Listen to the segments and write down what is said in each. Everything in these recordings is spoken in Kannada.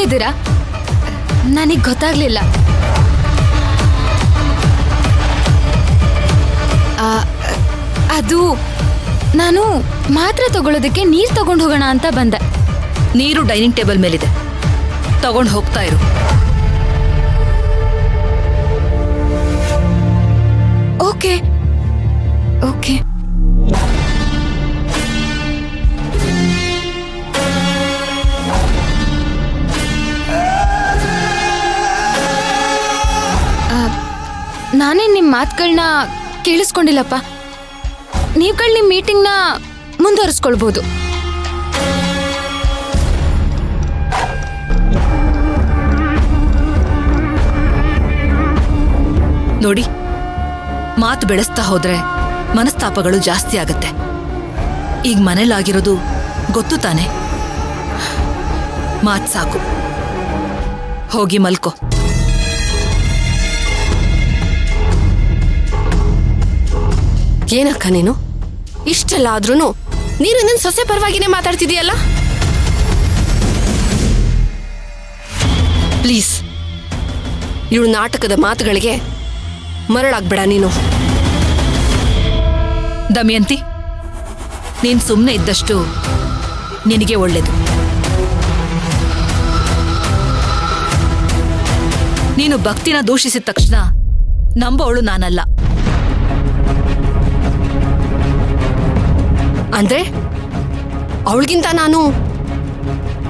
ಹೇಗಿದ್ದೀರಾ? ನನಗೆ ಗೊತ್ತಾಗ್ಲಿಲ್ಲ. ಅದು ನಾನು ಮಾತ್ರೆ ತಗೊಳ್ಳೋದಕ್ಕೆ ನೀರು ತಗೊಂಡು ಹೋಗೋಣ ಅಂತ ಬಂದೆ. ನೀರು ಡೈನಿಂಗ್ ಟೇಬಲ್ ಮೇಲಿದೆ, ತಗೊಂಡು ಹೋಗ್ತಾ ಇರು. Okay okay. ನಾನೇ ನಿಮ್ಮ ಮಾತುಗಳನ್ನ ಕೇಳಿಸ್ಕೊಂಡಿಲ್ಲಪ್ಪ. ನೀವುಗಳು ನಿಮ್ಮ ಮೀಟಿಂಗ್ನ ಮುಂದುವರಿಸ್ಕೊಳ್ಬೋದು. ನೋಡಿ, ಮಾತು ಬೆಳೆಸ್ತಾ ಹೋದ್ರೆ ಮನಸ್ತಾಪಗಳು ಜಾಸ್ತಿ ಆಗತ್ತೆ. ಈಗ ಮನೇಲಾಗಿರೋದು ಗೊತ್ತು ತಾನೆ. ಮಾತ್ ಸಾಕು, ಹೋಗಿ ಮಲ್ಕೋ. ಏನಕ್ಕ ನೀನು ಇಷ್ಟೆಲ್ಲ ಆದ್ರೂ ನೀನು ನನ್ನ ಸೊಸೆ ಪರವಾಗಿನೇ ಮಾತಾಡ್ತಿದೀಯಲ್ಲ? ಪ್ಲೀಸ್, ಇವಳು ನಾಟಕದ ಮಾತುಗಳಿಗೆ ಮರಳಾಗ್ಬೇಡ ನೀನು. ದಮಯಂತಿ, ನೀನ್ ಸುಮ್ಮನೆ ಇದ್ದಷ್ಟು ನಿನಗೆ ಒಳ್ಳೇದು. ನೀನು ಭಕ್ತಿನ ದೂಷಿಸಿದ ತಕ್ಷಣ ನಂಬೋಳು ನಾನಲ್ಲ. ಅಂದ್ರೆ ಅವಳಿಗಿಂತ ನಾನು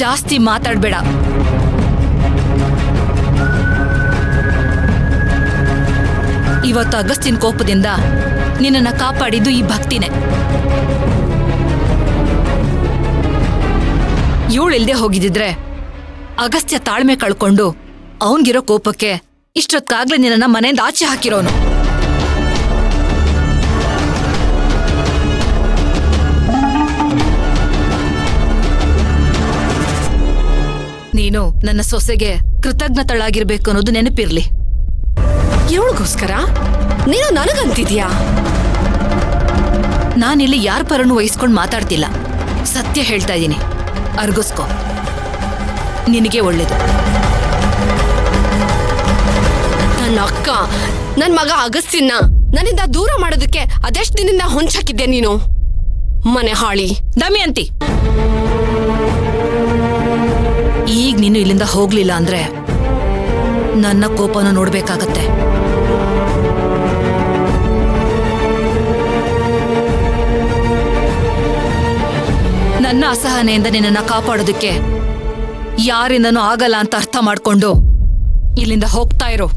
ಜಾಸ್ತಿ ಮಾತಾಡ್ಬೇಡ. ಇವತ್ತು ಅಗಸ್ತಿನ ಕೋಪದಿಂದ ನಿನ್ನನ್ನ ಕಾಪಾಡಿದ್ದು ಈ ಭಕ್ತಿನೇ. ಇವಳಿಲ್ದೆ ಹೋಗಿದ್ದಿದ್ರೆ ಅಗಸ್ತ್ಯ ತಾಳ್ಮೆ ಕಳ್ಕೊಂಡು ಅವನ್ಗಿರೋ ಕೋಪಕ್ಕೆ ಇಷ್ಟೊತ್ತಾಗ್ಲೇ ನಿನ್ನನ್ನ ಮನೆಯಿಂದ ಆಚೆ ಹಾಕಿರೋನು. ನೀನು ನನ್ನ ಸೊಸೆಗೆ ಕೃತಜ್ಞತಳಾಗಿರ್ಬೇಕು ಅನ್ನೋದು ನೆನಪಿರ್ಲಿ. ಇವಳಿಗೋಸ್ಕರ ನೀನು ನನಗಂತಿದ್ಯಾ? ನಾನಿಲ್ಲಿ ಯಾರ ಪರನು ವಹಿಸ್ಕೊಂಡು ಮಾತಾಡ್ತಿಲ್ಲ, ಸತ್ಯ ಹೇಳ್ತಾ ಇದ್ದೀನಿ. ಅರ್ಗಿಸ್ಕೋ, ನಿನಗೆ ಒಳ್ಳೇದು. ನನ್ನ ಅಕ್ಕ, ನನ್ನ ಮಗ ಅಗಸ್ತಿನ ನನ್ನಿಂದ ದೂರ ಮಾಡೋದಕ್ಕೆ ಅದೆಷ್ಟು ದಿನದಿಂದ ಹೊಂಚಾಕಿದ್ದೆ ನೀನು, ಮನೆ ಹಾಳಿ. ದಮಯಂತಿ, ಈಗ ನೀನು ಇಲ್ಲಿಂದ ಹೋಗ್ಲಿಲ್ಲ ಅಂದ್ರೆ ನನ್ನ ಕೋಪನ ನೋಡ್ಬೇಕಾಗತ್ತೆ. ನನ್ನ ಅಸಹನೆಯಿಂದ ನಿನ್ನನ್ನ ಕಾಪಾಡೋದಕ್ಕೆ ಯಾರಿಂದನೂ ಆಗಲ್ಲ ಅಂತ ಅರ್ಥ ಮಾಡ್ಕೊಂಡು ಇಲ್ಲಿಂದ ಹೋಗ್ತಾ ಇರೋ.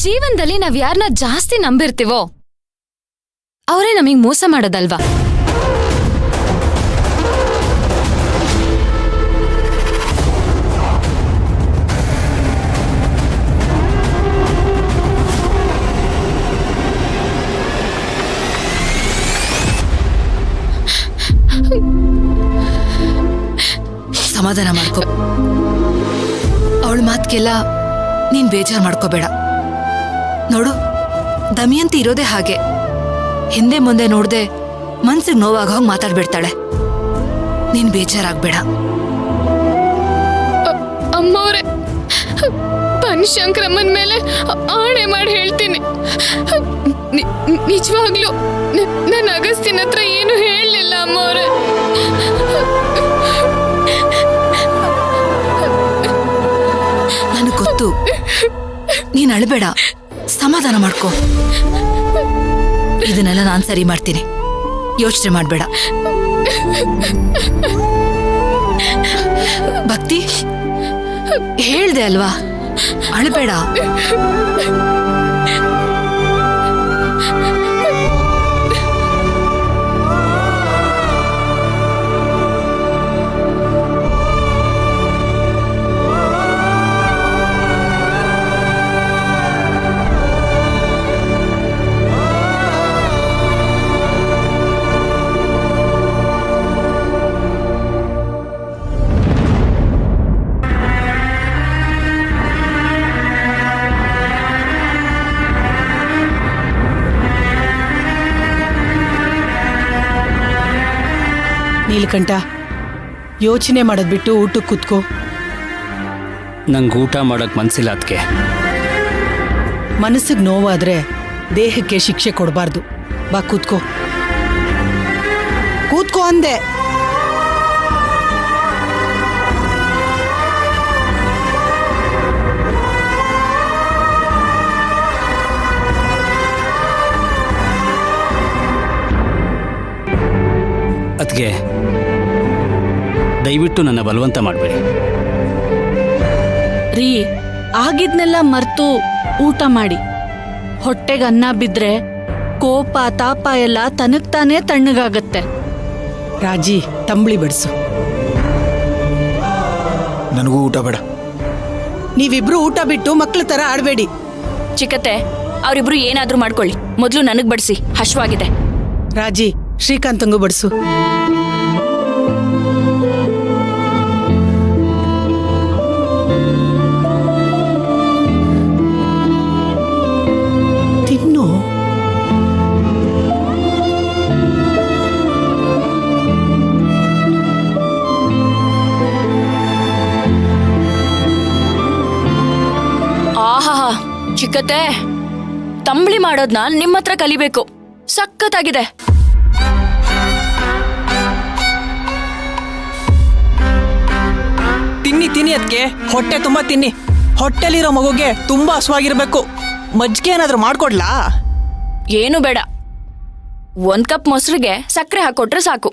ಜೀವನದಲ್ಲಿ ನಾವ್ ಯಾರನ್ನ ಜಾಸ್ತಿ ನಂಬಿರ್ತೀವೋ ಅವರೇ ನಮಗ್ ಮೋಸ ಮಾಡೋದಲ್ವಾ? ಸಮಾಧಾನ ಮಾಡ್ಕೋ. ಅವಳ ಮಾತ್ಗೆಲ್ಲ ನೀನ್ ಬೇಜಾರ್ ಮಾಡ್ಕೋಬೇಡ. ನೋಡು, ದಮಯಂತಿ ಇರೋದೇ ಹಾಗೆ. ಹಿಂದೆ ಮುಂದೆ ನೋಡ್ದೆ ಮನ್ಸಿಗೆ ನೋವಾಗ ಹೋಗಿ ಮಾತಾಡ್ಬಿಡ್ತಾಳೆ. ನೀನ್ ಬೇಜಾರಾಗ್ಬೇಡ. ಅಮ್ಮವ್ರೆ, ಬನಶಂಕರಮ್ಮನ ಮೇಲೆ ಆಣೆ ಮಾಡಿ ಹೇಳ್ತೀನಿ, ನಿಜವಾಗ್ಲೂ ನನ್ನ ಅಗಸ್ತಿನ ಹತ್ರ ಏನು ಹೇಳಲಿಲ್ಲ ಅಮ್ಮವ್ರೆ. ನನಗೆ ಗೊತ್ತು, ನೀನ್ ಅಳಬೇಡ, ಸಮಾಧಾನ ಮಾಡ್ಕೋ. ಇದನ್ನೆಲ್ಲ ನಾನ್ ಸರಿ ಮಾಡ್ತೀನಿ, ಯೋಚನೆ ಮಾಡ್ಬೇಡ. ಭಕ್ತಿ, ಹೇಳ್ದೆ ಅಲ್ವಾ, ಅಳಬೇಡ. ನೀಲಕಂಠ, ಯೋಚನೆ ಮಾಡೋದ್ ಬಿಟ್ಟು ಊಟಕ್ಕೆ ಕೂತ್ಕೋ. ನಂಗೆ ಊಟ ಮಾಡಕ್ ಮನ್ಸಿಲ್ಲ ಅದಕ್ಕೆ. ಮನಸ್ಸಿಗೆ ನೋವಾದ್ರೆ ದೇಹಕ್ಕೆ ಶಿಕ್ಷೆ ಕೊಡಬಾರ್ದು. ಬಾ ಕೂತ್ಕೋ. ಕೂತ್ಕೋ ಅಂದೆ. ಅದಕ್ಕೆ ದಯವಿಟ್ಟು ನನ್ನ ಬಲವಂತ ಮಾಡಬೇಡಿ. ರೀ, ಆಗಿದ್ನೆಲ್ಲ ಮರ್ತು ಊಟ ಮಾಡಿ. ಹೊಟ್ಟೆಗೆ ಅನ್ನ ಬಿದ್ರೆ ಕೋಪ ತಾಪ ಎಲ್ಲ ತನಗ್ತಾನೇ ತಣ್ಣಗಾಗತ್ತೆ. ರಾಜಿ, ತಂಬಳಿ ಬಡಿಸು. ನನಗೂ ಊಟ ಬೇಡ. ನೀವಿಬ್ರು ಊಟ ಬಿಟ್ಟು ಮಕ್ಳ ತರ ಆಡ್ಬೇಡಿ. ಚಿಕ್ಕತ್ತೆ, ಅವರಿಬ್ರು ಏನಾದ್ರೂ ಮಾಡ್ಕೊಳ್ಳಿ, ಮೊದಲು ನನಗ್ ಬಡಿಸಿ, ಹಶ್ವಾಗಿದೆ. ರಾಜಿ, ಶ್ರೀಕಾಂತಂಗೂ ಬಡಿಸು. ತಿನ್ನು. ಆಹಾ, ಚಿಕ್ಕತ್ತೆ, ತಂಬಳಿ ಮಾಡೋದ್ನ ನಿಮ್ಮ ಹತ್ರ ಕಲಿಬೇಕು. ಸಖತ್ತಾಗಿದೆ. ತಿನ್ನಿ ಅದಕ್ಕೆ ಹೊಟ್ಟೆ ತುಂಬಾ ತಿನ್ನಿ. ಹೊಟ್ಟೆಲಿರೋ ಮಗುಗೆ ತುಂಬಾ ಹಸುವಾಗಿರ್ಬೇಕು. ಮಜ್ಜಿಗೆ ಏನಾದ್ರೂ ಮಾಡ್ಕೊಡ್ಲಾ? ಏನು ಬೇಡ, 1 ಕಪ್ ಮೊಸರಿಗೆ ಸಕ್ಕರೆ ಹಾಕೊಟ್ರೆ ಸಾಕು.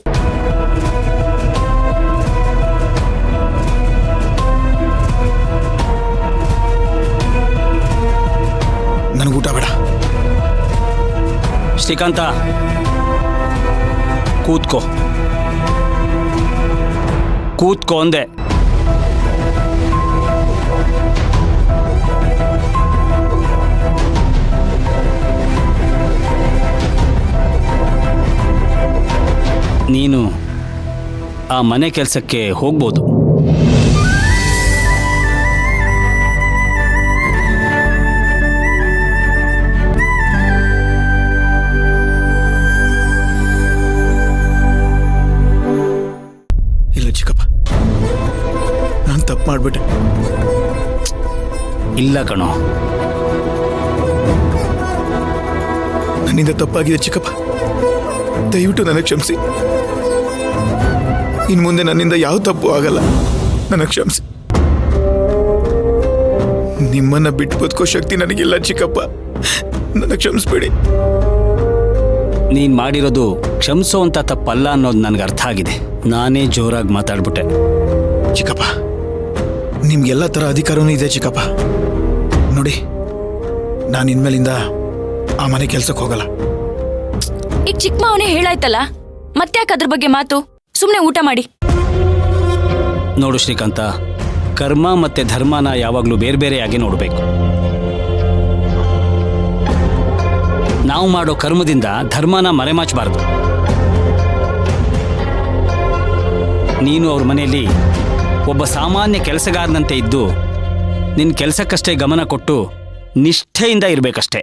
ನನಗೂ ಊಟ ಬೇಡ. ಶ್ರೀಕಾಂತ, ಕೂತ್ಕೋ. ಕೂತ್ಕೋ ಅಂದೆ. ನೀನು ಆ ಮನೆ ಕೆಲಸಕ್ಕೆ ಹೋಗ್ಬೋದು. ಇಲ್ಲ ಚಿಕ್ಕಪ್ಪ, ನಾನು ತಪ್ಪು ಮಾಡ್ಬಿಟ್ಟೆ. ಇಲ್ಲ ಕಣೋ, ನನ್ನಿಂದ ತಪ್ಪಾಗಿದೆ ಚಿಕ್ಕಪ್ಪ. ದಯವಿಟ್ಟು ನನಗೆ ಕ್ಷಮಿಸಿ. ಇನ್ನು ಮುಂದೆ ನನ್ನಿಂದ ಯಾವ ತಪ್ಪು ಆಗಲ್ಲ. ನನಗೆ ಕ್ಷಮಿಸಿ. ನಿಮ್ಮನ್ನ ಬಿಟ್ಟು ಬದುಕೋ ಶಕ್ತಿ ನನಗಿಲ್ಲ ಚಿಕ್ಕಪ್ಪ. ನನಗೆ ಕ್ಷಮಿಸ್ಬೇಡಿ. ನೀನು ಮಾಡಿರೋದು ಕ್ಷಮಿಸೋವಂಥ ತಪ್ಪಲ್ಲ ಅನ್ನೋದು ನನಗೆ ಅರ್ಥ ಆಗಿದೆ. ನಾನೇ ಜೋರಾಗಿ ಮಾತಾಡ್ಬಿಟ್ಟೆ. ಚಿಕ್ಕಪ್ಪ, ನಿಮ್ಗೆಲ್ಲ ಥರ ಅಧಿಕಾರವೂ ಇದೆ ಚಿಕ್ಕಪ್ಪ. ನೋಡಿ, ನಾನು ಇನ್ಮೇಲಿಂದ ಆ ಮನೆ ಕೆಲ್ಸಕ್ಕೆ ಹೋಗಲ್ಲ. ಈಗ ಚಿಕ್ಕ ಮಾವನೇ ಹೇಳಾಯ್ತಲ್ಲ, ಮತ್ತ್ಯಾಕೆ ಅದ್ರ ಬಗ್ಗೆ ಮಾತು? ಸುಮ್ಮನೆ ಊಟ ಮಾಡಿ. ನೋಡು ಶ್ರೀಕಾಂತ, ಕರ್ಮ ಮತ್ತೆ ಧರ್ಮನ ಯಾವಾಗಲೂ ಬೇರೆ ಬೇರೆಯಾಗಿ ನೋಡಬೇಕು. ನಾವು ಮಾಡೋ ಕರ್ಮದಿಂದ ಧರ್ಮನ ಮರೆಮಾಚಬಾರ್ದು. ನೀನು ಅವ್ರ ಮನೆಯಲ್ಲಿ ಒಬ್ಬ ಸಾಮಾನ್ಯ ಕೆಲಸಗಾರನಂತೆ ಇದ್ದು ನಿನ್ನ ಕೆಲಸಕ್ಕಷ್ಟೇ ಗಮನ ಕೊಟ್ಟು ನಿಷ್ಠೆಯಿಂದ ಇರಬೇಕಷ್ಟೆ.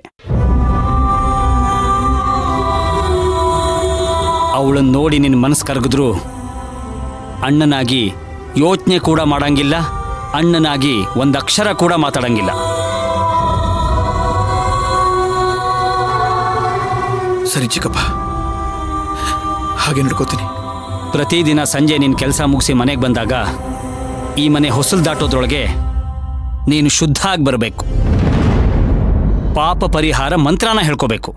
ಅವಳನ್ನು ನೋಡಿ ನಿನ್ನ ಮನಸ್ಸು ಕರಗಿದ್ರು ಅಣ್ಣನಾಗಿ ಯೋಚನೆ ಕೂಡ ಮಾಡಂಗಿಲ್ಲ, ಅಣ್ಣನಾಗಿ ಒಂದು ಅಕ್ಷರ ಕೂಡ ಮಾತಾಡಂಗಿಲ್ಲ. ಸರಿ ಚಿಕ್ಕಪ್ಪ, ಹಾಗೆ ನಡ್ಕೋತೀನಿ. ಪ್ರತಿದಿನ ಸಂಜೆ ನಿನ್ನ ಕೆಲಸ ಮುಗಿಸಿ ಮನೆಗೆ ಬಂದಾಗ ಈ ಮನೆ ಹೊಸಲು ದಾಟೋದ್ರೊಳಗೆ ನೀನು ಶುದ್ಧ ಆಗಿ ಬರಬೇಕು. ಪಾಪ ಪರಿಹಾರ ಮಂತ್ರನ ಹೇಳ್ಕೋಬೇಕು.